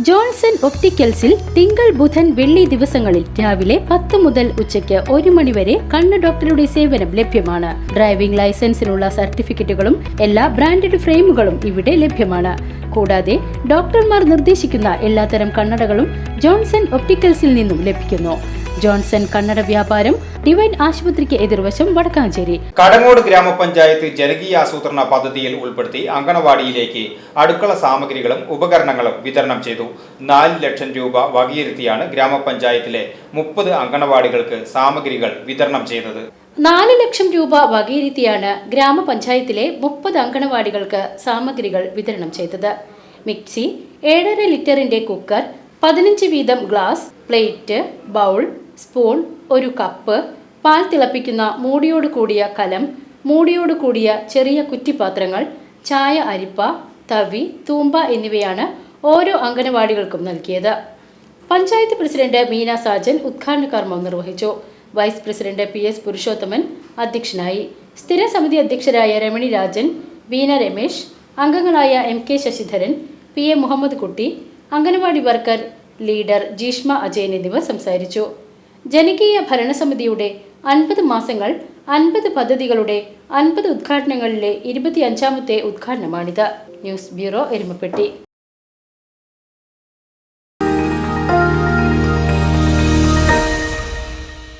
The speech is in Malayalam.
ജോൺസൺ ഒപ്റ്റിക്കൽസിൽ തിങ്കൾ ബുധൻ വെള്ളി ദിവസങ്ങളിൽ രാവിലെ 10 മുതൽ ഉച്ചയ്ക്ക് 1 മണി വരെ കണ്ണ് ഡോക്ടറുടെ സേവനം ലഭ്യമാണ്. ഡ്രൈവിംഗ് ലൈസൻസിനുള്ള സർട്ടിഫിക്കറ്റുകളും എല്ലാ ബ്രാൻഡഡ് ഫ്രെയിമുകളും ഇവിടെ ലഭ്യമാണ്. കൂടാതെ ഡോക്ടർമാർ നിർദ്ദേശിക്കുന്ന എല്ലാത്തരം കണ്ണടകളും ജോൺസൺ ഒപ്റ്റിക്കൽസിൽ നിന്നും ലഭിക്കുന്നു. ജോൺസൺ കണ്ണട വ്യാപാരം ഡിവൈൻ ആശുപത്രിക്ക് എതിർവശം വടക്കാഞ്ചേരി. കടങ്ങോട് ഗ്രാമപഞ്ചായത്ത് ജനകീയ ആസൂത്രണ പദ്ധതിയിൽ ഉൾപ്പെടുത്തി അങ്കണവാടിയിലേക്ക് അടുക്കള സാമഗ്രികളും ഉപകരണങ്ങളും വിതരണം ചെയ്തു. 4 ലക്ഷം രൂപ വകയിരുത്തിയാണ് ഗ്രാമപഞ്ചായത്തിലെ 30 അങ്കണവാടികൾക്ക് സാമഗ്രികൾ വിതരണം ചെയ്തത്. 4 ലക്ഷം രൂപ വകയിരുത്തിയാണ് ഗ്രാമപഞ്ചായത്തിലെ 30 അങ്കണവാടികൾക്ക് സാമഗ്രികൾ വിതരണം ചെയ്തത്. മിക്സി, 7.5 ലിറ്ററിന്റെ കുക്കർ, 15 വീതം ഗ്ലാസ്, പ്ലേറ്റ്, ബൗൾ, സ്പൂൺ, ഒരു കപ്പ്, പാൽ തിളപ്പിക്കുന്ന മൂടിയോട് കൂടിയ കലം, മൂടിയോട് കൂടിയ ചെറിയ കുറ്റിപ്പാത്രങ്ങൾ, ചായ അരിപ്പ, തവി, തൂമ്പ എന്നിവയാണ് ഓരോ അംഗനവാടികൾക്കും നൽകിയത്. പഞ്ചായത്ത് പ്രസിഡന്റ് മീന സാജൻ ഉദ്ഘാടന കർമ്മം നിർവഹിച്ചു. വൈസ് പ്രസിഡന്റ് PS പുരുഷോത്തമൻ അധ്യക്ഷനായി. സ്ഥിര സമിതി അധ്യക്ഷരായ രമണി രാജൻ, വീണ രമേശ്, അംഗങ്ങളായ MK Sasidharan, PA Muhammad Kutty, anganwadi worker leader Jeeshma Ajayan എന്നിവർ സംസാരിച്ചു. ജനകീയ ഭരണസമിതിയുടെ 50 മാസങ്ങൾ 50 പദ്ധതികളുടെ 50 ഉദ്ഘാടനങ്ങളിലെ 25ാമത്തെ ഉദ്ഘാടനമാണിത്. News bureau, Erumapetty.